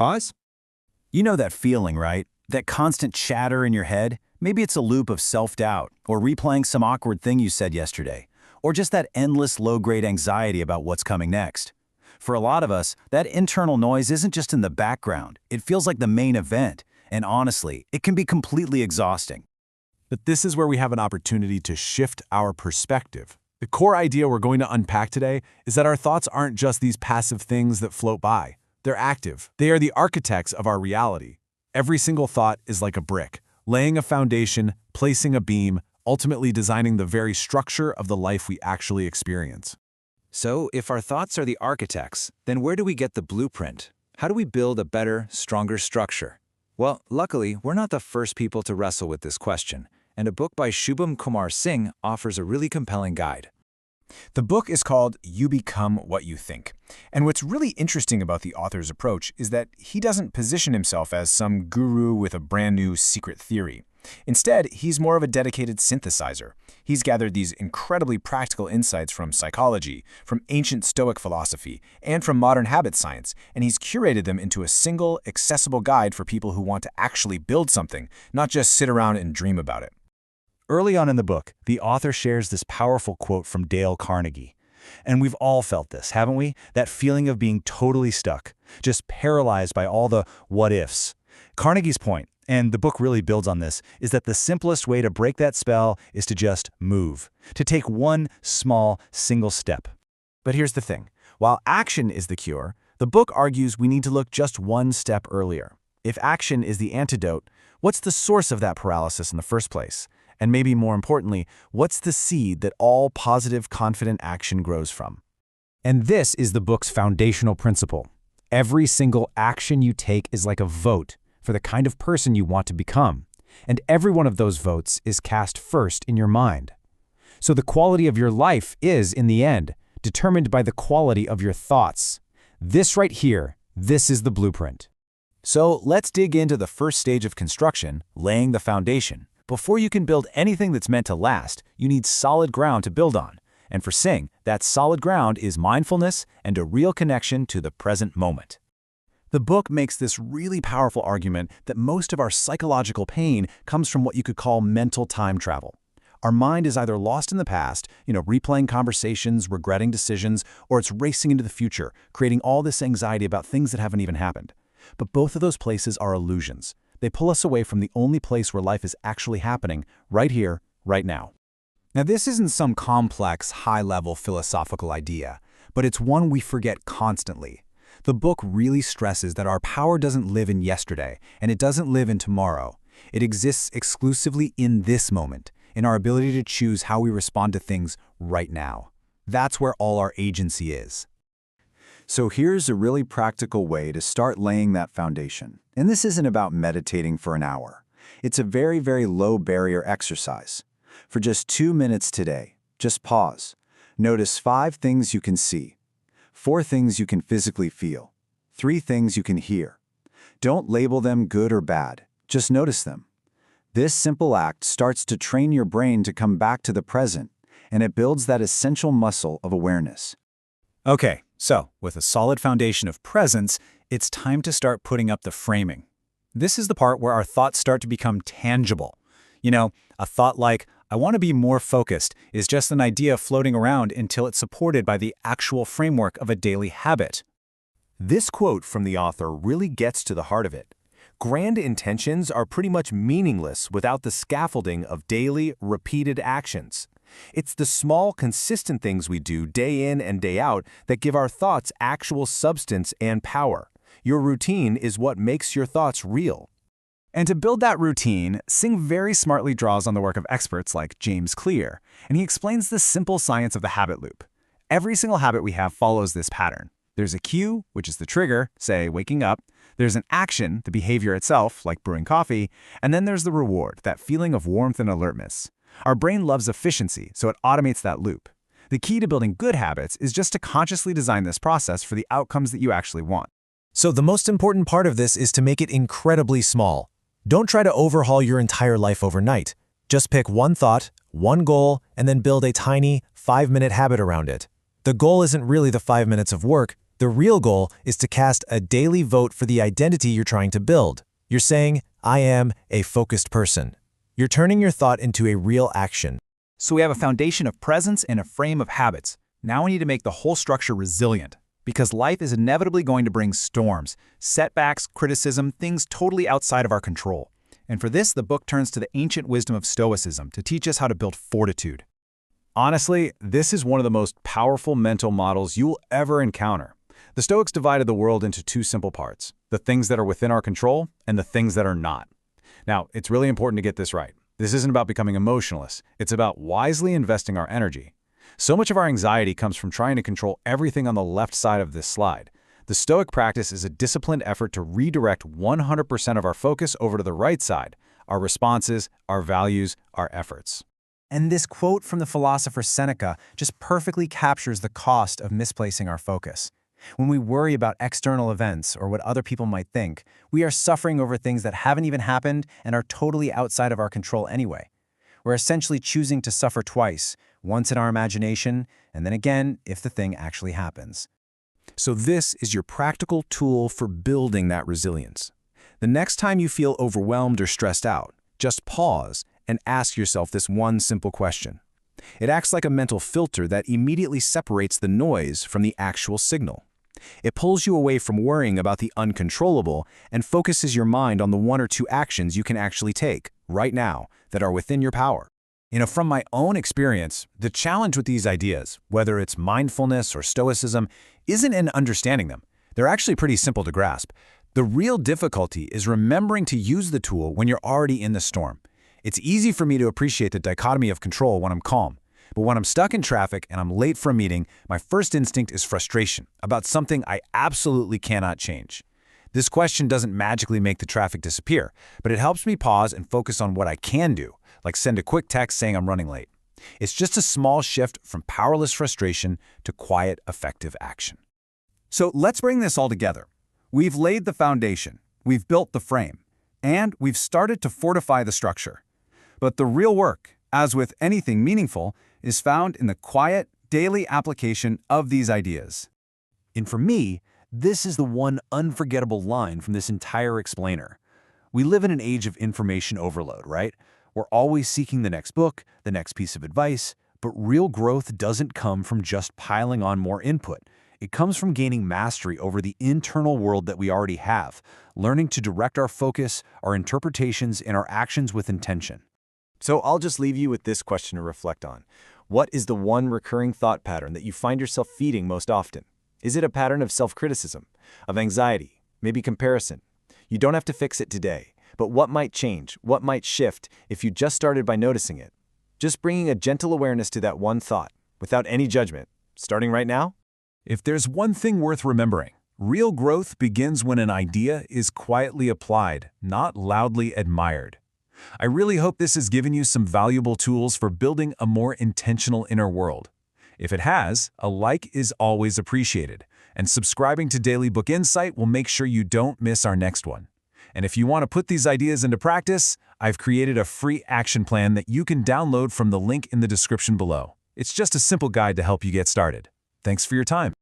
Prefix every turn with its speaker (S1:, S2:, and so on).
S1: Pause. You know that feeling, right? That constant chatter in your head? Maybe it's a loop of self-doubt, or replaying some awkward thing you said yesterday, or just that endless low-grade anxiety about what's coming next. For a lot of us, that internal noise isn't just in the background, it feels like the main event, and honestly, it can be completely exhausting.
S2: But this is where we have an opportunity to shift our perspective. The core idea we're going to unpack today is that our thoughts aren't just these passive things that float by. They're active. They are the architects of our reality. Every single thought is like a brick, laying a foundation, placing a beam, ultimately designing the very structure of the life we actually experience.
S1: So, if our thoughts are the architects, then where do we get the blueprint? How do we build a better, stronger structure? Well, luckily, we're not the first people to wrestle with this question, and a book by Shubham Kumar offers a really compelling guide.
S3: The book is called You Become What You Think. And what's really interesting about the author's approach is that he doesn't position himself as some guru with a brand new secret theory. Instead, he's more of a dedicated synthesizer. He's gathered these incredibly practical insights from psychology, from ancient Stoic philosophy, and from modern habit science, and he's curated them into a single, accessible guide for people who want to actually build something, not just sit around and dream about it. Early on in the book, the author shares this powerful quote from Dale Carnegie. And we've all felt this, haven't we? That feeling of being totally stuck, just paralyzed by all the what-ifs. Carnegie's point, and the book really builds on this, is that the simplest way to break that spell is to just move, to take one small, single step. But here's the thing. While action is the cure, the book argues we need to look just one step earlier. If action is the antidote, what's the source of that paralysis in the first place? And maybe more importantly, what's the seed that all positive, confident action grows from? And this is the book's foundational principle. Every single action you take is like a vote for the kind of person you want to become. And every one of those votes is cast first in your mind. So the quality of your life is, in the end, determined by the quality of your thoughts. This right here, this is the blueprint. So let's dig into the first stage of construction, laying the foundation. Before you can build anything that's meant to last, you need solid ground to build on. And for Singh, that solid ground is mindfulness and a real connection to the present moment. The book makes this really powerful argument that most of our psychological pain comes from what you could call mental time travel. Our mind is either lost in the past, replaying conversations, regretting decisions, or it's racing into the future, creating all this anxiety about things that haven't even happened. But both of those places are illusions. They pull us away from the only place where life is actually happening, right here, right now. Now, this isn't some complex, high-level philosophical idea, but it's one we forget constantly. The book really stresses that our power doesn't live in yesterday, and it doesn't live in tomorrow. It exists exclusively in this moment, in our ability to choose how we respond to things right now. That's where all our agency is. So here's a really practical way to start laying that foundation. And this isn't about meditating for an hour. It's a very, very low barrier exercise. For just 2 minutes today, just pause. Notice 5 things you can see, 4 things you can physically feel, 3 things you can hear. Don't label them good or bad, just notice them. This simple act starts to train your brain to come back to the present, and it builds that essential muscle of awareness. Okay, so with a solid foundation of presence, it's time to start putting up the framing. This is the part where our thoughts start to become tangible. A thought like, I want to be more focused, is just an idea floating around until it's supported by the actual framework of a daily habit. This quote from the author really gets to the heart of it. Grand intentions are pretty much meaningless without the scaffolding of daily, repeated actions. It's the small, consistent things we do day in and day out that give our thoughts actual substance and power. Your routine is what makes your thoughts real. And to build that routine, Singh very smartly draws on the work of experts like James Clear, and he explains the simple science of the habit loop. Every single habit we have follows this pattern. There's a cue, which is the trigger, say waking up. There's an action, the behavior itself, like brewing coffee. And then there's the reward, that feeling of warmth and alertness. Our brain loves efficiency, so it automates that loop. The key to building good habits is just to consciously design this process for the outcomes that you actually want. So the most important part of this is to make it incredibly small. Don't try to overhaul your entire life overnight. Just pick one thought, one goal, and then build a tiny 5-minute habit around it. The goal isn't really the 5 minutes of work,
S2: The real goal is to cast a daily vote for the identity you're trying to build. You're saying, I am a focused person. You're turning your thought into a real action.
S4: So we have a foundation of presence and a frame of habits. Now we need to make the whole structure resilient, because life is inevitably going to bring storms, setbacks, criticism, things totally outside of our control. And for this, the book turns to the ancient wisdom of Stoicism to teach us how to build fortitude.
S1: Honestly, this is one of the most powerful mental models you'll ever encounter. The Stoics divided the world into two simple parts, the things that are within our control and the things that are not. Now, it's really important to get this right. This isn't about becoming emotionless. It's about wisely investing our energy. So much of our anxiety comes from trying to control everything on the left side of this slide. The Stoic practice is a disciplined effort to redirect 100% of our focus over to the right side, our responses, our values, our efforts.
S3: And this quote from the philosopher Seneca just perfectly captures the cost of misplacing our focus. When we worry about external events or what other people might think, we are suffering over things that haven't even happened and are totally outside of our control anyway. We're essentially choosing to suffer twice, once in our imagination, and then again if the thing actually happens.
S1: So this is your practical tool for building that resilience. The next time you feel overwhelmed or stressed out, just pause and ask yourself this one simple question. It acts like a mental filter that immediately separates the noise from the actual signal. It pulls you away from worrying about the uncontrollable and focuses your mind on the one or two actions you can actually take, right now, that are within your power. From my own experience, the challenge with these ideas, whether it's mindfulness or stoicism, isn't in understanding them. They're actually pretty simple to grasp. The real difficulty is remembering to use the tool when you're already in the storm. It's easy for me to appreciate the dichotomy of control when I'm calm. But when I'm stuck in traffic and I'm late for a meeting, my first instinct is frustration about something I absolutely cannot change. This question doesn't magically make the traffic disappear, but it helps me pause and focus on what I can do, like send a quick text saying I'm running late. It's just a small shift from powerless frustration to quiet, effective action.
S5: So let's bring this all together. We've laid the foundation, we've built the frame, and we've started to fortify the structure. But the real work, as with anything meaningful, is found in the quiet, daily application of these ideas.
S1: And for me, this is the one unforgettable line from this entire explainer. We live in an age of information overload, right? We're always seeking the next book, the next piece of advice, but real growth doesn't come from just piling on more input. It comes from gaining mastery over the internal world that we already have, learning to direct our focus, our interpretations, and our actions with intention.
S6: So I'll just leave you with this question to reflect on. What is the one recurring thought pattern that you find yourself feeding most often? Is it a pattern of self-criticism, of anxiety, maybe comparison? You don't have to fix it today, but what might change, what might shift if you just started by noticing it? Just bringing a gentle awareness to that one thought, without any judgment, starting right now?
S2: If there's one thing worth remembering, real growth begins when an idea is quietly applied, not loudly admired. I really hope this has given you some valuable tools for building a more intentional inner world. If it has, a like is always appreciated, and subscribing to Daily Book Insight will make sure you don't miss our next one. And if you want to put these ideas into practice, I've created a free action plan that you can download from the link in the description below. It's just a simple guide to help you get started. Thanks for your time.